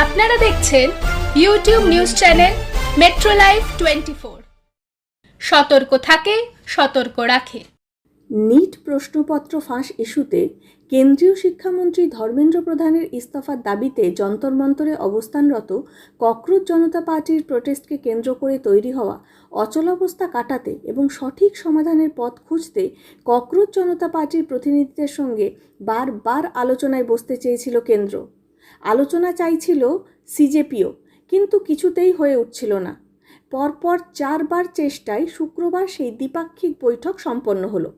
আপনারা দেখছেন YouTube news channel metro live 24। সতর্ক থাকে, সতর্ক রাখে। নিট প্রশ্নপত্র ফাঁস ইস্যুতে কেন্দ্রীয় শিক্ষামন্ত্রী ধর্মেন্দ্র প্রধানের ইস্তফার দাবিতে যন্তর মন্তরে অবস্থানরত ককরোচ জনতা পার্টির প্রোটেস্টকে কেন্দ্র করে তৈরি হওয়া অচলাবস্থা কাটাতে এবং সঠিক সমাধানের পথ খুঁজতে ককরোচ জনতা পার্টির প্রতিনিধিদের সঙ্গে বারবার আলোচনায় বসতে চেয়েছিল কেন্দ্র। আলোচনা চাইছিল সিজেপিও, কিন্তু কিছুতেই হয়ে উঠছিল না। পরপর 4 বার চেষ্টায় শুক্রবার সেই দ্বিপাক্ষিক বৈঠক সম্পন্ন হলো।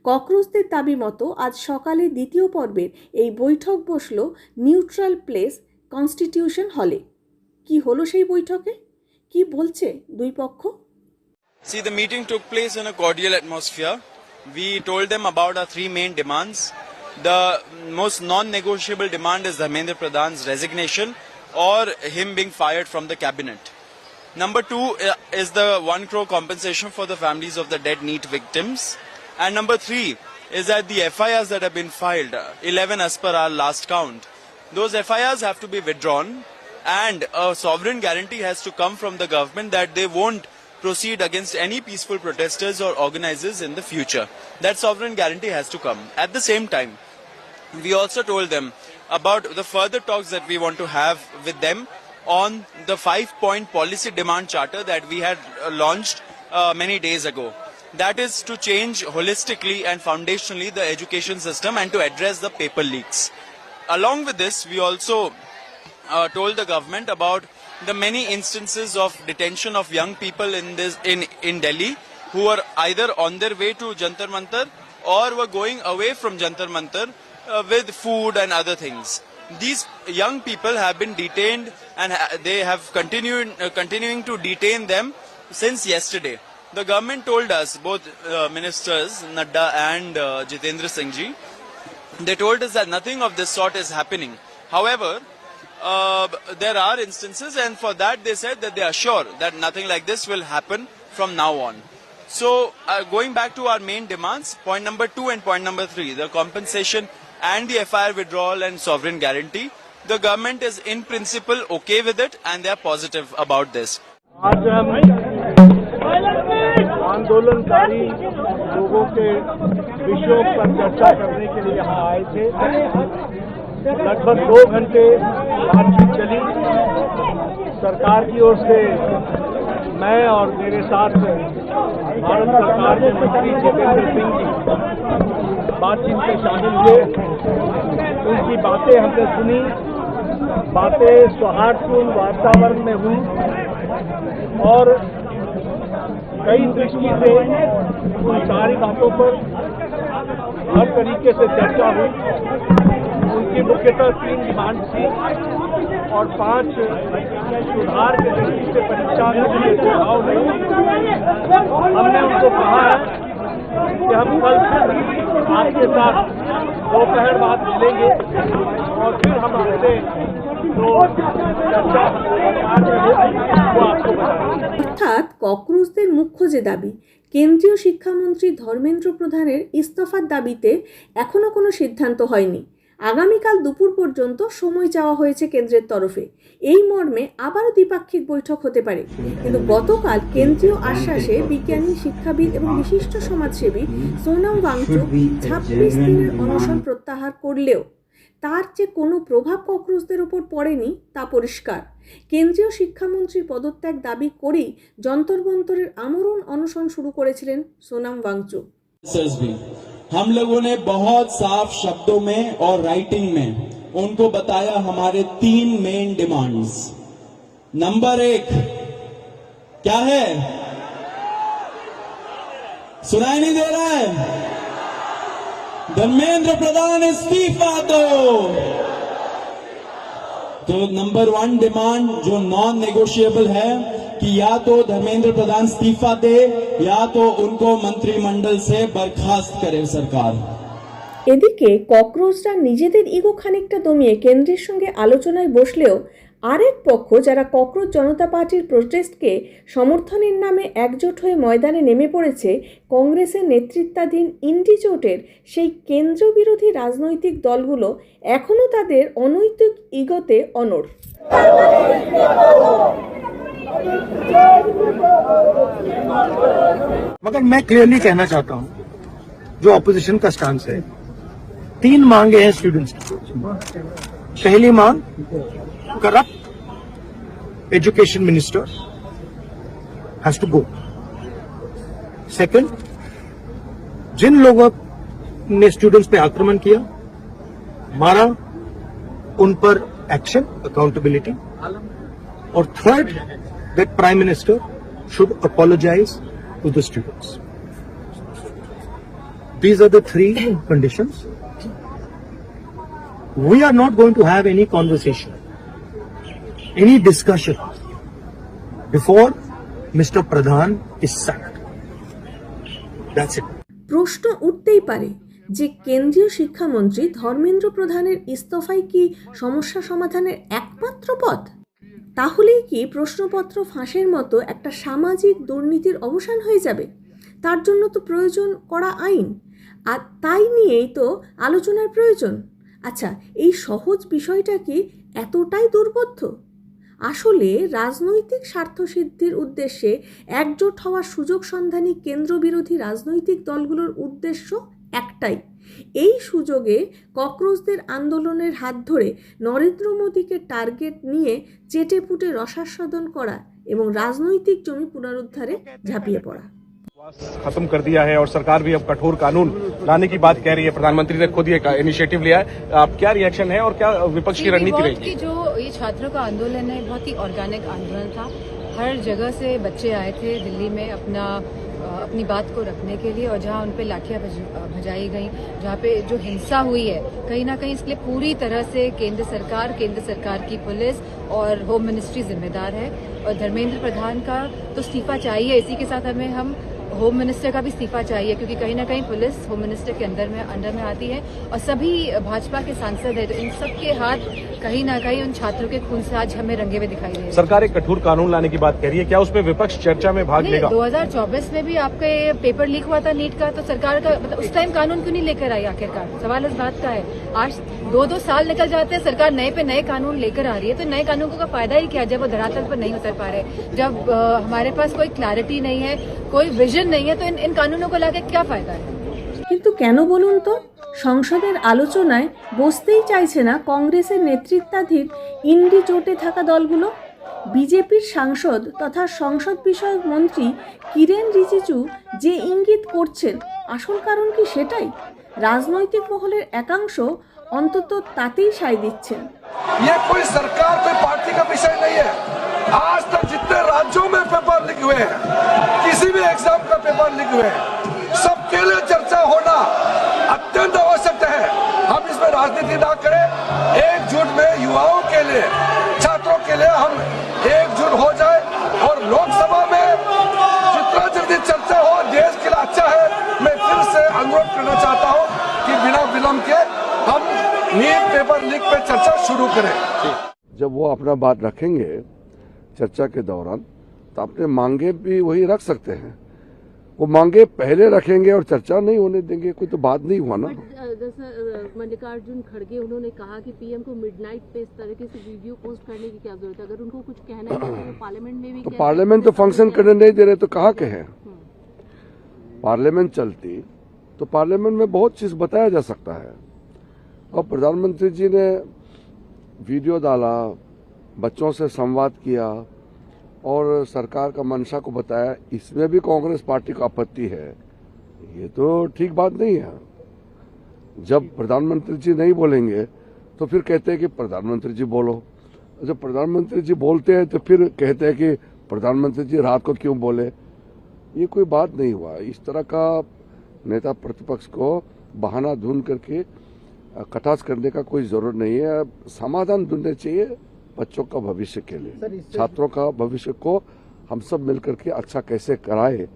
ককরোচদের দাবি মতো আজ সকালে দ্বিতীয় পর্বের এই বৈঠক বসল নিউট্রাল প্লেস কনস্টিটিউশন হলে। কি হলো সেই বৈঠকে, কি বলছে দুই পক্ষ? See, the meeting took place in a cordial atmosphere. We told them about our 3 main demands. The most non-negotiable demand is Dharmendra Pradhan's resignation or him being fired from the cabinet. Number 2 is the 1 crore compensation for the families of the dead NEET victims. And number 3 is that the FIRs that have been filed, 11 as per our last count, those FIRs have to be withdrawn, and a sovereign guarantee has to come from the government that they won't proceed against any peaceful protesters or organizers in the future. That sovereign guarantee has to come. At the same time, we also told them about the further talks that we want to have with them on the 5-point policy demand charter that we had launched many days ago. That is to change holistically and foundationally the education system and to address the paper leaks. Along with this, we also told the government about the many instances of detention of young people in Delhi who were either on their way to Jantar Mantar or were going away from Jantar Mantar with food and other things. These young people have been detained and they have continuing to detain them since yesterday. The government told us, both ministers Nadda and Jitendra Singh ji, they told us that nothing of this sort is happening. However, there are instances, and for that they said that they are sure that nothing like this will happen from now on. So going back to our main demands, point number 2 and point number 3, the compensation and the FIR withdrawal and sovereign guarantee, the government is in principle okay with it and they are positive about this. आज हम आंदोलनकारी लोगों के विषयों पर चर्चा करने के लिए यहाँ आए थे। लगभग 2 घंटे बातचीत चली। सरकार की ओर से मैं और मेरे साथ भारत सरकार के मंत्री जितेंद्र सिंह जी बातचीत में शामिल हुए। उनकी बातें हमने सुनी। बातें सौहार्दपूर्ण वातावरण में हुई और कई दृष्टि से उन सारी बातों पर हर तरीके से चर्चा हुई। उनकी मुख्यतः 3 डिमांड थी और 5 सुधार के दृष्टि से परीक्षा में सुझाव हुए। हमने उनको कहा है कि हम कल आपके साथ दोपहर बाद मिलेंगे और फिर हम आपसे অর্থাৎ ককরোচদের মুখ্য যে দাবি, কেন্দ্রীয় শিক্ষামন্ত্রী ধর্মেন্দ্র প্রধানের ইস্তফার দাবিতে এখনো কোনো সিদ্ধান্ত হয়নি। আগামীকাল দুপুর পর্যন্ত সময় চাওয়া হয়েছে কেন্দ্রের তরফে। এই মর্মে আবারও দ্বিপাক্ষিক বৈঠক হতে পারে। কিন্তু গতকাল কেন্দ্রীয় আশ্বাসে বিজ্ঞানী, শিক্ষাবিদ এবং বিশিষ্ট সমাজসেবী সোনাম ওয়াংচুক 26 দিনের অনশন প্রত্যাহার করলেও তার যে কোনো প্রভাব ককরোচদের ওপর পড়েনি তা পরিষ্কার। কেন্দ্রীয় শিক্ষামন্ত্রীর পদত্যাগ দাবি করেই যন্তর মন্তরের আমরণ অনশন শুরু করেছিলেন সোনাম ওয়াংচুক। हम लोगों ने बहुत साफ शब्दों में और राइटिंग में उनको बताया हमारे 3 मेन डिमांड्स। नंबर 1 क्या है? सुनाई नहीं दे रहा है? धर्मेंद्र प्रधान इस्तीफा दो। तो नंबर 1 डिमांड जो नॉन नेगोशिएबल है कि या तो धर्मेंद्र प्रधान इस्तीफा दे या तो उनको मंत्रिमंडल से बर्खास्त करे सरकार। এদিকে ককরোচরা নিজেদের ইগো খানিকটা দমিয়ে কেন্দ্রের সঙ্গে আলোচনায় বসলেও আরেক পক্ষ যারা ককরোচ জনতা পার্টির প্রোটেস্টকে সমর্থনের নামে একজোট হয়ে ময়দানে নেমে পড়েছে, কংগ্রেসের নেতৃত্বাধীন ইন্ডি জোটের সেই কেন্দ্র বিরোধী রাজনৈতিক দলগুলো এখনও তাদের অনৈতিক ইগোতে অনড়। मगर मैं क्लियरली कहना चाहता हूं जो ऑपोजिशन का स्टांस है, 3 मांगे हैं स्टूडेंट्स की। पहली मांग, corrupt education minister has to go. Second, जिन लोगों ने स्टूडेंट्स पे आक्रमण किया, मारा, उन पर एक्शन, अकाउंटेबिलिटी। और third, that prime minister should apologize to the students. These are the 3 conditions. We are not going to have any conversation, any discussion before Mr. Pradhan is sacked. That's it. প্রশ্ন উঠতেই পারে যে কেন্দ্রীয় শিক্ষামন্ত্রী ধর্মেন্দ্র প্রধানের ইস্তফাই কি সমস্যা সমাধানের একমাত্র পথ? তাহলেই কি প্রশ্নপত্র ফাঁসের মতো একটা সামাজিক দুর্নীতির অবসান হয়ে যাবে? তার জন্য তো প্রয়োজন করা আইন, আর তাই নিয়েই তো আলোচনার প্রয়োজন। আচ্ছা, এই সহজ বিষয়টা কি এতটাই দুর্বোধ্য? আসলে রাজনৈতিক স্বার্থসিদ্ধির উদ্দেশ্যে একজোট হওয়ার সুযোগ সন্ধানী কেন্দ্রবিরোধী রাজনৈতিক দলগুলোর উদ্দেশ্য একটাই, এই সুযোগে ককরোচদের আন্দোলনের হাত ধরে নরেন্দ্র মোদীকে টার্গেট নিয়ে চেটেপুটে রসাস্বাদন করা এবং রাজনৈতিক জমি পুনরুদ্ধারে ঝাঁপিয়ে পড়া। खत्म कर दिया है और सरकार भी अब कठोर कानून लाने की बात कह रही है। प्रधानमंत्री ने खुद ये इनिशिएटिव लिया है। आप क्या रिएक्शन है और क्या विपक्ष की रणनीति रहेगी? जो ये छात्रों का आंदोलन है, बहुत ही ऑर्गेनिक आंदोलन था। हर जगह से बच्चे आए थे दिल्ली में अपनी बात को रखने के लिए, और जहां उन पे लाठियां भजाई गई, जहां पे जो हिंसा हुई है, कहीं ना कहीं इसके लिए पूरी तरह से केंद्र सरकार की पुलिस और होम मिनिस्ट्री जिम्मेदार है। और धर्मेंद्र प्रधान का तो इस्तीफा चाहिए, इसी के साथ हम होम मिनिस्टर का भी इस्तीफा चाहिए, क्योंकि कहीं ना कहीं पुलिस होम मिनिस्टर के अंडर में आती है और सभी भाजपा के सांसद है, तो इन सब के हाथ कहीं ना कहीं उन छात्रों के खून से आज हमें रंगे हुए दिखाई दे रहे हैं। सरकार एक कठोर कानून लाने की बात कह रही है, क्या उसमें विपक्ष चर्चा में भाग लेगा? 2024 में भी आपका ये पेपर लीक हुआ था नीट का, तो सरकार का मतलब उस टाइम कानून क्यों नहीं लेकर आई? आखिरकार सवाल इस बात का है। आज 2-2 साल निकल जाते हैं, सरकार नए पे नए कानून लेकर आ रही है, तो नए कानूनों का फायदा ही क्या जब वो धरातल पर नहीं उतर पा रहे, जब हमारे पास कोई क्लैरिटी नहीं है, कोई विजन नहीं है, तो इन कानूनों को लाके क्या फायदा है? কিন্তু কেন বলুন তো? সংসদের আলোচনায় বসতেই চাইছে না কংগ্রেসের নেতৃত্বাধীন ইন্ডি জোটে থাকা দলগুলো। বিজেপির সাংসদ তথা সংসদ বিষয়ক মন্ত্রী কিরেন রিজিজু যে ইঙ্গিত করছেন, আসল কারণ কি সেটাই? রাজনৈতিক মহলের একাংশ অন্তত তাতেই সায় দিচ্ছেন। ये कोई सरकार कोई पार्टी का विषय नहीं है। आज तक जितने राज्यों में पेपर लीक हुए हैं, किसी भी एग्जाम का पेपर लीक हुए हैं, सबके लिए चर्चा होना अत्यंत आवश्यक है। हम इसमें राजनीति ना करें, एकजुट में युवाओं के लिए, छात्रों के लिए हम एकजुट हो जाए और लोकसभा में जितना जल्दी चर्चा हो देश के लिए अच्छा है। मैं फिर से अनुरोध करना चाहता हूँ कि बिना विलंब के हम नीट पेपर लीक पे चर्चा शुरू करें। जब वो अपना बात रखेंगे चर्चा के दौरान, तो अपने मांगे भी वही रख सकते हैं। वो मांगे पहले रखेंगे और चर्चा नहीं होने देंगे, कोई तो बात नहीं हुआ ना। मल्लिकार्जुन खड़गे उन्होंने कहा कि पीएम को मिडनाइट पे इस तरीके से वीडियो पोस्ट करने की क्या जरूरत है? अगर उनको कुछ कहना है तो पार्लियामेंट में भी तो पार्लियामेंट तो फंक्शन करने नहीं दे रहे, तो कहाँ के हैं? पार्लियामेंट चलती तो पार्लियामेंट में बहुत चीज बताया जा सकता है। और प्रधानमंत्री जी ने वीडियो डाला, बच्चों से संवाद किया और सरकार का मंशा को बताया, इसमें भी कांग्रेस पार्टी को आपत्ति है। ये तो ठीक बात नहीं है। जब प्रधानमंत्री जी नहीं बोलेंगे तो फिर कहते हैं कि प्रधानमंत्री जी बोलो, जब प्रधानमंत्री जी बोलते हैं तो फिर कहते हैं कि प्रधानमंत्री जी रात को क्यों बोले। ये कोई बात नहीं हुआ। इस तरह का नेता प्रतिपक्ष को बहाना ढूंढ करके कटाक्ष करने का कोई जरूरत नहीं है। समाधान ढूंढने चाहिए बच्चों का भविष्य के लिए, छात्रों का भविष्य को हम सब मिलकर के अच्छा कैसे कराए,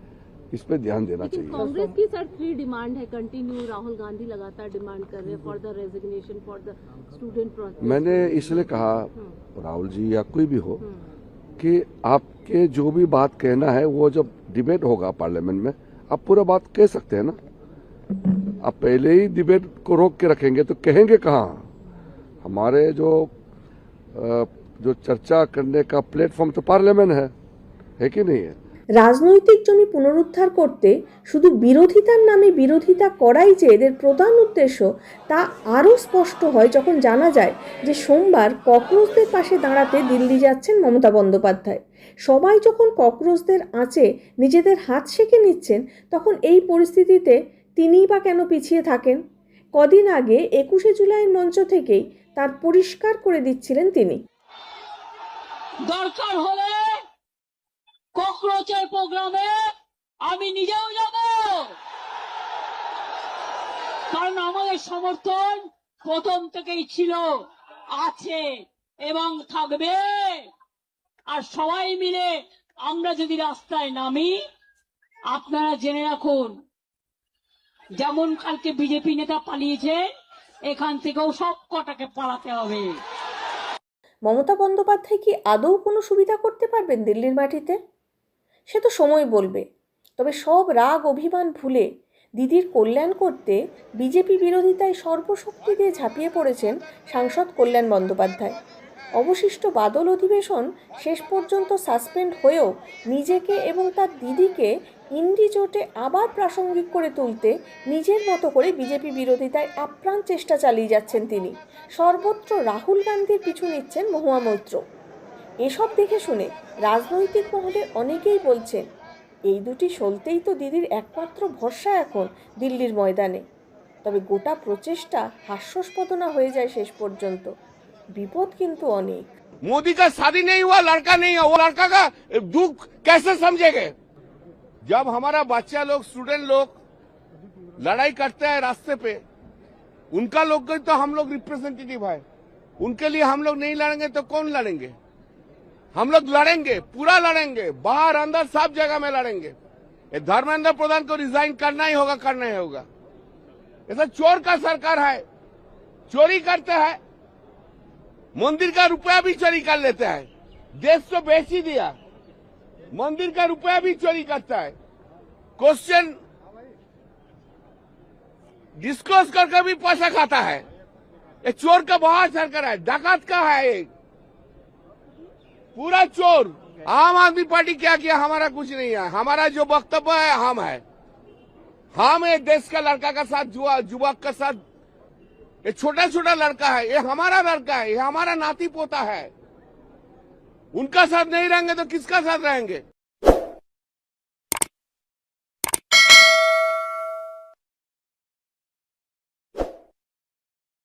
इस पे ध्यान देना लेकिन चाहिए। कांग्रेस की सर 3 डिमांड है कंटिन्यू, राहुल गांधी लगातार डिमांड कर रहे हैं for the resignation for the student protest. मैंने इसलिए कहा राहुल जी या कोई भी हो कि आपके जो भी बात कहना है वो जब डिबेट होगा पार्लियामेंट में आप पूरा बात कह सकते हैं ना। आप पहले ही डिबेट को रोक के रखेंगे तो कहेंगे कहाँ। हमारे जो चर्चा करने का प्लेटफॉर्म तो पार्लियामेंट है कि नहीं है। রাজনৈতিক জমি পুনরুদ্ধার করতে শুধু বিরোধিতার নামে বিরোধিতা করাই যে এদের প্রধান উদ্দেশ্য তা আরও স্পষ্ট হয় যখন জানা যায় যে সোমবার ককরোচদের পাশে দাঁড়াতে দিল্লি যাচ্ছেন মমতা বন্দ্যোপাধ্যায়। সবাই যখন ককরোচদের আঁচে নিজেদের হাত সেঁকে নিচ্ছেন তখন এই পরিস্থিতিতে তিনিই বা কেন পিছিয়ে থাকেন। কদিন আগে 21শে জুলাইয়ের মঞ্চ থেকেই তার পরিষ্কার করে দিচ্ছিলেন তিনি। দরকার হলে ককরোচের প্রোগ্রামে আমি নিজেও যাব, কারণ আমাদের সমর্থন প্রথম থেকেই ছিল, আছে এবং থাকবে। আর সবাই মিলে আমরা যদি রাস্তায় নামি, আপনারা জেনে রাখুন যেমন কালকে বিজেপি নেতা পালিয়েছে এখান থেকেও সব কটাকে পালাতে হবে। মমতা বন্দ্যোপাধ্যায় কি আদৌ কোনো সুবিধা করতে পারবেন দিল্লির মাটিতে? সে তো সময় বলবে। তবে সব রাগ অভিমান ভুলে দিদির কল্যাণ করতে বিজেপি বিরোধিতায় সর্বশক্তি দিয়ে ঝাঁপিয়ে পড়েছেন সাংসদ কল্যাণ বন্দ্যোপাধ্যায়। অবশিষ্ট বাদল অধিবেশন শেষ পর্যন্ত সাসপেন্ড হয়েও নিজেকে এবং তার দিদিকে ইন্ডি জোটে আবার প্রাসঙ্গিক করে তুলতে নিজের মতো করে বিজেপি বিরোধিতায় আপ্রাণ চেষ্টা চালিয়ে যাচ্ছেন তিনি। সর্বত্র রাহুল গান্ধীর পিছু নিচ্ছেন মহুয়া মৈত্র। এসব দেখে শুনে রাজনৈতিক মহলে অনেকেই বলছেন এই দুটি সলতেই তো দিদির একমাত্র ভরসা এখন দিল্লির ময়দানে। তবে গোটা প্রচেষ্টা হাস্যাস্পদ না হয়ে যায় শেষ পর্যন্ত। विपद किंतु अनेक। मोदी का शादी नहीं हुआ, लड़का नहीं हुआ, वो लड़का का दुख कैसे समझेंगे? जब हमारा बच्चा लोग, स्टूडेंट लोग लड़ाई करते हैं रास्ते पे, उनका लोग तो हम लोग रिप्रेजेंटेटिव है, उनके लिए हम लोग नहीं लड़ेंगे तो कौन लड़ेंगे? हम लोग लड़ेंगे, पूरा लड़ेंगे, बाहर अंदर सब जगह में लड़ेंगे। ये धर्मेंद्र प्रधान को रिजाइन करना ही होगा, करना ही होगा। ऐसा चोर का सरकार है, चोरी करते हैं, मंदिर का रुपया भी चोरी कर लेता है, देश तो बेच ही दिया, मंदिर का रुपया भी चोरी करता है, क्वेश्चन डिस्कस करके भी पैसा खाता है। ये चोर का बहुत सरकार है, डाकत का है, एक पूरा चोर। आम आदमी पार्टी क्या किया? हमारा कुछ नहीं है, हमारा जो वक्तव्य है हम एक देश का लड़का का साथ, युवक का साथ, ये छोटा छोटा लड़का है, ये हमारा लड़का है, ये हमारा नाती पोता है, उनका साथ नहीं रहेंगे तो किसका साथ रहेंगे?